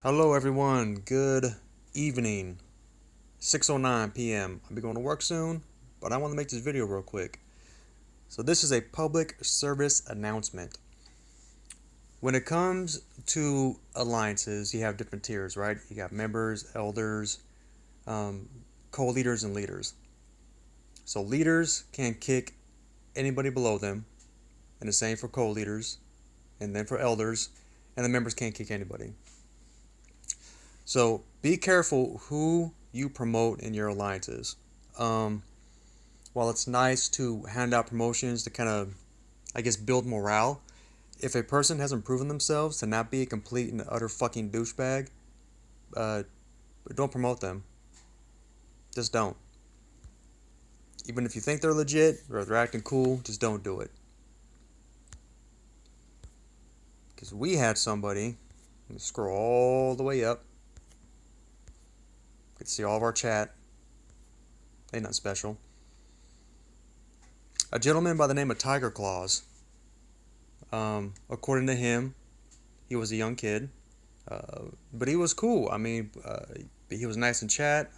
Hello everyone, good evening. 6:09 p.m. I'll be going to work soon, but I want to make this video real quick. So this is a public service announcement. When it comes to alliances, you have different tiers, right? You got members, elders, um, co-leaders, and leaders. So leaders can kick anybody below them, and the same for co-leaders, and then for elders, and the members can't kick anybody. So be careful who you promote in your alliances. Um, while it's nice to hand out promotions to kind of, I guess, build morale, if a person hasn't proven themselves to not be a complete and utter fucking douchebag, uh, don't promote them. Just don't. Even if you think they're legit or they're acting cool, just don't do it. Because we had somebody, let me scroll all the way up, you can see all of our chat, ain't nothing special. A gentleman by the name of Tiger Claws. According to him, he was a young kid, but he was cool. I mean, he was nice in chat.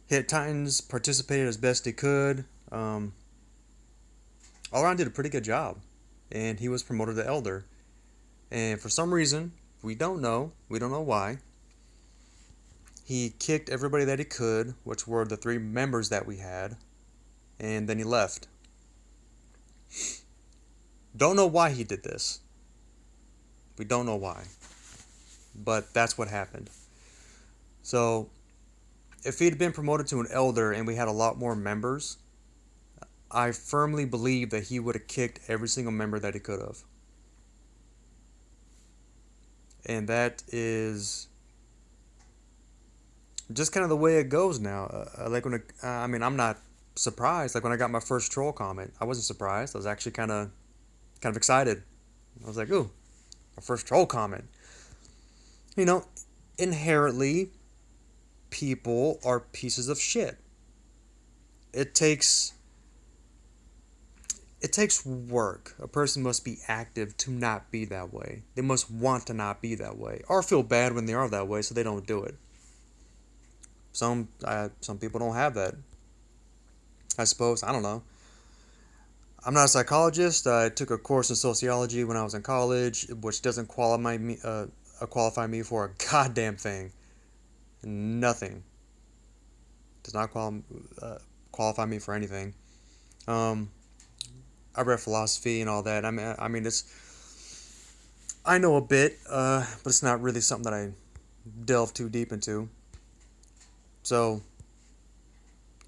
Hit Titans, participated as best he could. All around did a pretty good job, and he was promoted to elder. And for some reason, we don't know why, he kicked everybody that he could, which were the three members that we had, and then he left. Don't know why he did this. We don't know why, but that's what happened. So if he'd been promoted to an elder and we had a lot more members, I firmly believe that he would have kicked every single member that he could have. And that is just kind of the way it goes now. Like when I mean, I'm not surprised. Like when I got my first troll comment, I wasn't surprised. I was actually kind of excited. I was like, "Ooh, my first troll comment." You know, inherently, people are pieces of shit. It takes it takes work. A person must be active to not be that way. They must want to not be that way, or feel bad when they are that way, so they don't do it. Some people don't have that. I suppose, I don't know. I'm not a psychologist. I took a course in sociology when I was in college, which doesn't qualify me for a goddamn thing. Nothing. Does not qualify me for anything. Um, I read philosophy and all that. I mean, I know a bit, but it's not really something that I delve too deep into. So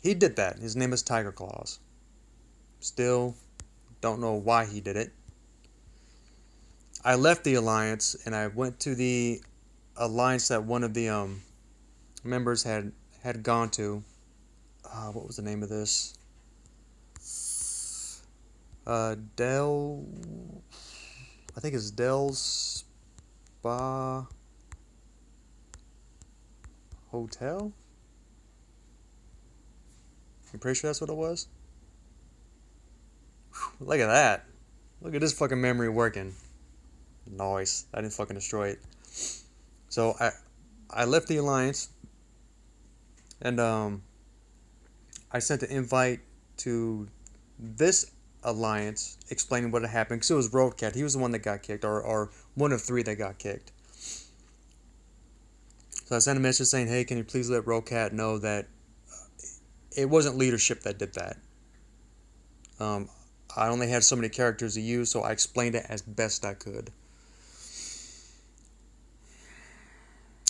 he did that. His name is Tiger Claws. Still don't know why he did it. I left the alliance and I went to the alliance that one of the members had gone to. What was the name of this? Dell. I think it's Dell's Spa Hotel. I'm pretty sure that's what it was. Look at that. Look at this fucking memory working. Nice. I didn't fucking destroy it. So I left the alliance and I sent an invite to this alliance explaining what had happened because it was Roadcat. He was the one that got kicked, or one of three that got kicked. So I sent a message saying, "Hey, can you please let Roadcat know that it wasn't leadership that did that. Um, I only had so many characters to use, so I explained it as best I could."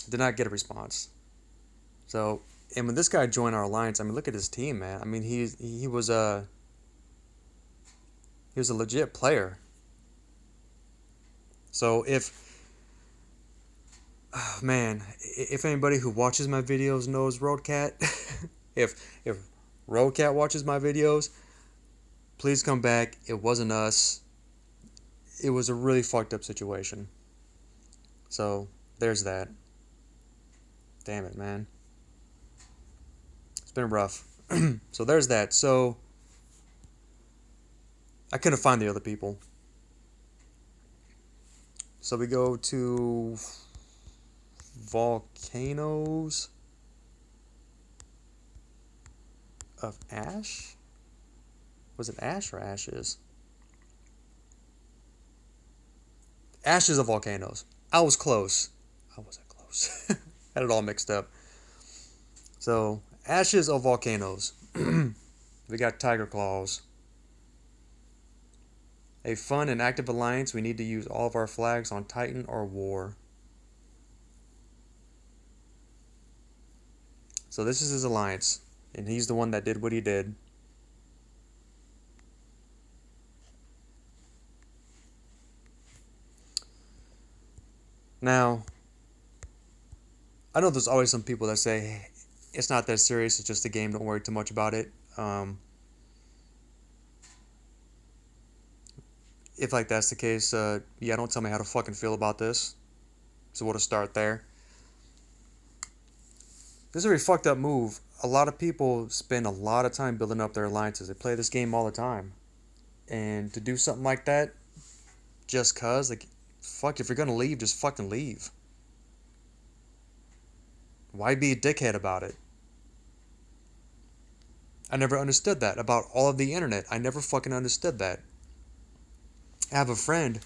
Did not get a response. So, and when this guy joined our alliance, I mean, look at his team, man. I mean, he was a legit player. So man, if anybody who watches my videos knows Roadcat, if Roadcat watches my videos, please come back. It wasn't us. It was a really fucked up situation. So there's that. Damn it, man. It's been rough. So there's that. So I couldn't find the other people. So we go to volcanoes of ash? Was it ash or ashes? Ashes of volcanoes. I was close. I wasn't close. Had it all mixed up. So, ashes of volcanoes. We got tiger claws. A fun and active alliance. We need to use all of our flags on Titan or War. So this is his alliance, and he's the one that did what he did. Now, I know there's always some people that say, hey, it's not that serious, it's just a game, don't worry too much about it. If like that's the case, yeah, don't tell me how to fucking feel about this. So we'll just start there. This is a very fucked up move. A lot of people spend a lot of time building up their alliances. They play this game all the time. And to do something like that, just cause, like, fuck, if you're gonna leave, just fucking leave. Why be a dickhead about it? I never understood that about all of the internet. I never fucking understood that. I have a friend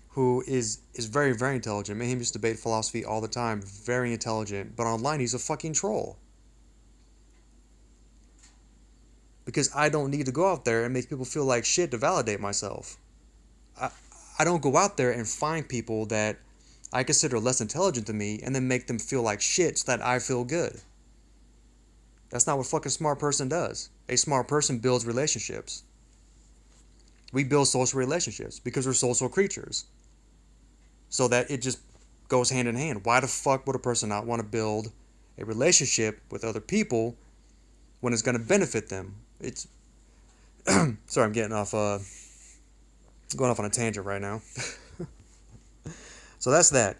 who is very, very intelligent. Me and him used to debate philosophy all the time. Very intelligent. But online, he's a fucking troll. Because I don't need to go out there and make people feel like shit to validate myself. I, I don't go out there and find people that I consider less intelligent than me and then make them feel like shit so that I feel good. That's not what a fucking smart person does. A smart person builds relationships. We build social relationships because we're social creatures. So that it just goes hand in hand. Why the fuck would a person not want to build a relationship with other people when it's going to benefit them? It's sorry, I'm getting off going off on a tangent right now. So that's that.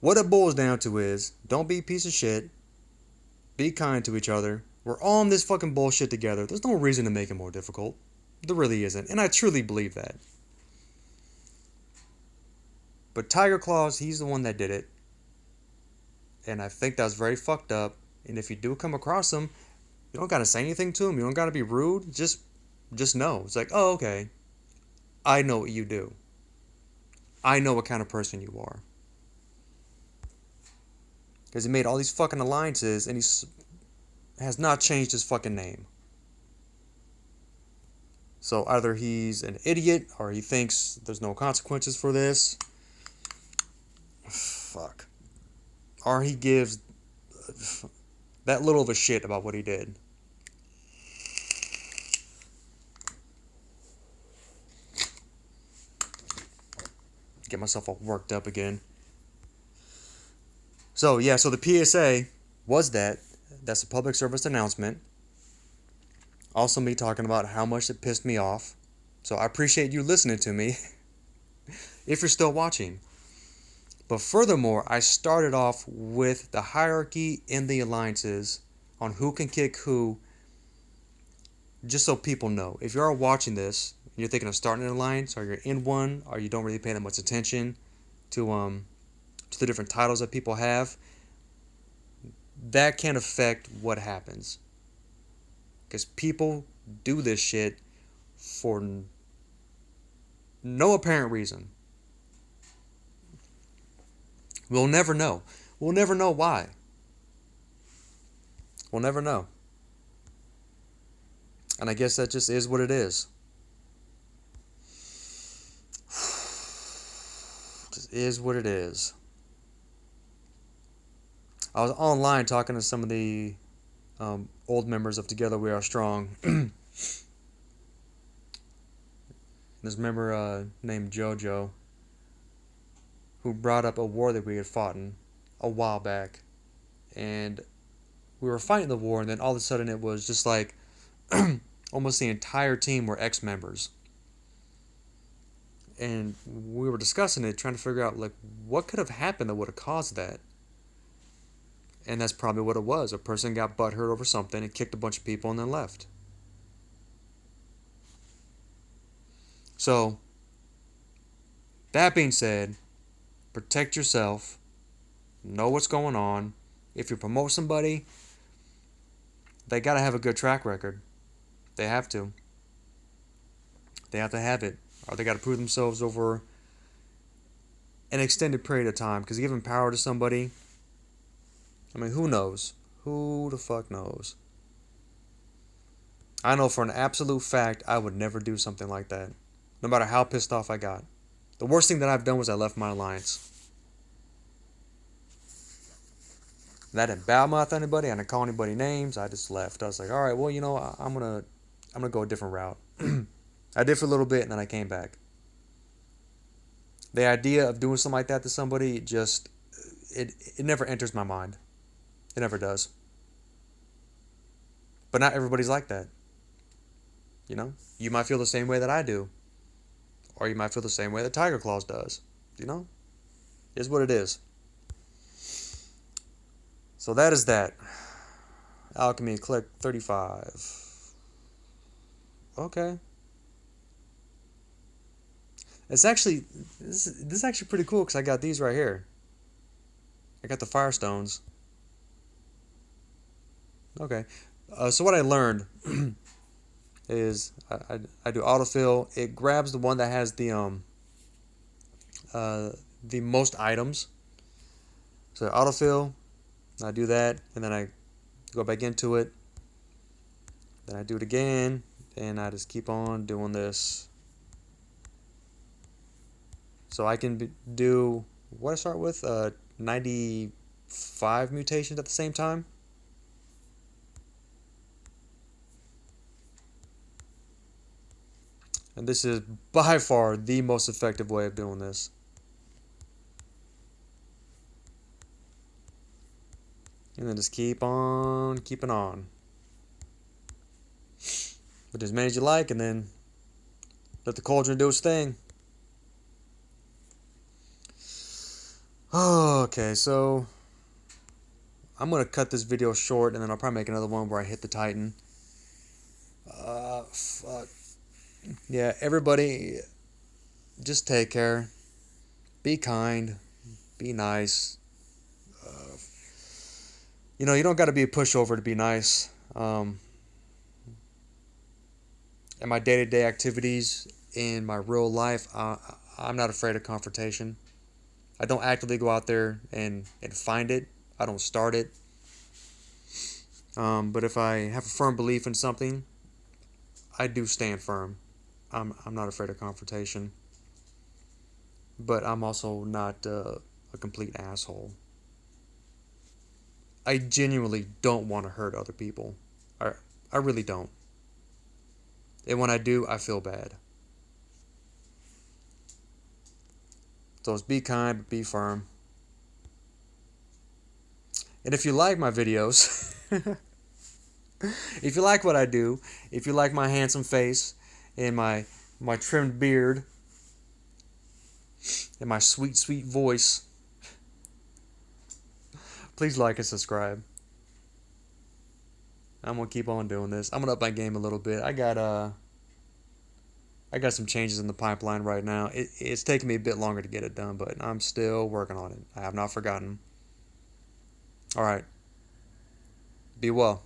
What it boils down to is don't be a piece of shit. Be kind to each other. We're all in this fucking bullshit together. There's no reason to make it more difficult. There really isn't. And I truly believe that. But Tiger Claws, he's the one that did it. And I think that was very fucked up. And if you do come across him, you don't gotta say anything to him. You don't gotta be rude. Just know. It's like, oh, okay. I know what you do. I know what kind of person you are. Because he made all these fucking alliances and he has not changed his fucking name. So either he's an idiot or he thinks there's no consequences for this. Fuck. Or he gives that little of a shit about what he did. Get myself all worked up again. So yeah, so the PSA was that. That's a public service announcement. Also me talking about how much it pissed me off. So I appreciate you listening to me. If you're still watching. But furthermore, I started off with the hierarchy in the alliances on who can kick who. Just so people know. If you are watching this, and you're thinking of starting an alliance, or you're in one, or you don't really pay that much attention to the different titles that people have, that can affect what happens. Because people do this shit for no apparent reason. We'll never know. We'll never know why. We'll never know. And I guess that just is what it is. Just is what it is. I was online talking to some of the old members of Together We Are Strong. This member named JoJo, who brought up a war that we had fought in a while back. And we were fighting the war, and then all of a sudden it was just like almost the entire team were ex-members. And we were discussing it, trying to figure out like what could have happened that would have caused that. And that's probably what it was. A person got butthurt over something and kicked a bunch of people and then left. So, that being said, protect yourself. know what's going on. If you promote somebody, they gotta have a good track record. They have to. They have to have it, or they gotta prove themselves over an extended period of time. Because giving power to somebody, I mean, who knows? Who the fuck knows? I know for an absolute fact I would never do something like that, no matter how pissed off I got. The worst thing that I've done was I left my alliance. And I didn't badmouth anybody. I didn't call anybody names. I just left. I was like, all right, well, I'm gonna go a different route. I did for a little bit, and then I came back. The idea of doing something like that to somebody just it never enters my mind. It never does. But not everybody's like that. You might feel the same way that I do, or you might feel the same way that Tiger Claws does. You know, is what it is. So that is that. Alchemy, click 35. Okay. It's actually this is actually pretty cool because I got these right here. I got the Firestones. Okay. So what I learned is I do autofill. It grabs the one that has the most items. So autofill. I do that, and then I go back into it. Then I do it again, and I just keep on doing this. So I can do what I start with 95 mutations at the same time. And this is by far the most effective way of doing this. And then just keep on keeping on. Put as many as you like, and then let the cauldron do its thing. Okay, so I'm going to cut this video short, and then I'll probably make another one where I hit the Titan. Fuck. Yeah, everybody, just take care. Be kind. Be nice. You don't got to be a pushover to be nice. In my day-to-day activities, in my real life, I'm not afraid of confrontation. I don't actively go out there and find it. I don't start it. But if I have a firm belief in something, I do stand firm. I'm not afraid of confrontation. But I'm also not a complete asshole. I genuinely don't want to hurt other people. I really don't. And when I do, I feel bad. So it's be kind, but be firm. And if you like my videos, if you like what I do, if you like my handsome face and my trimmed beard and my sweet, sweet voice, please like and subscribe. I'm gonna keep on doing this. I'm gonna up my game a little bit. I got some changes in the pipeline right now. It's taking me a bit longer to get it done, but I'm still working on it. I have not forgotten. All right. Be well.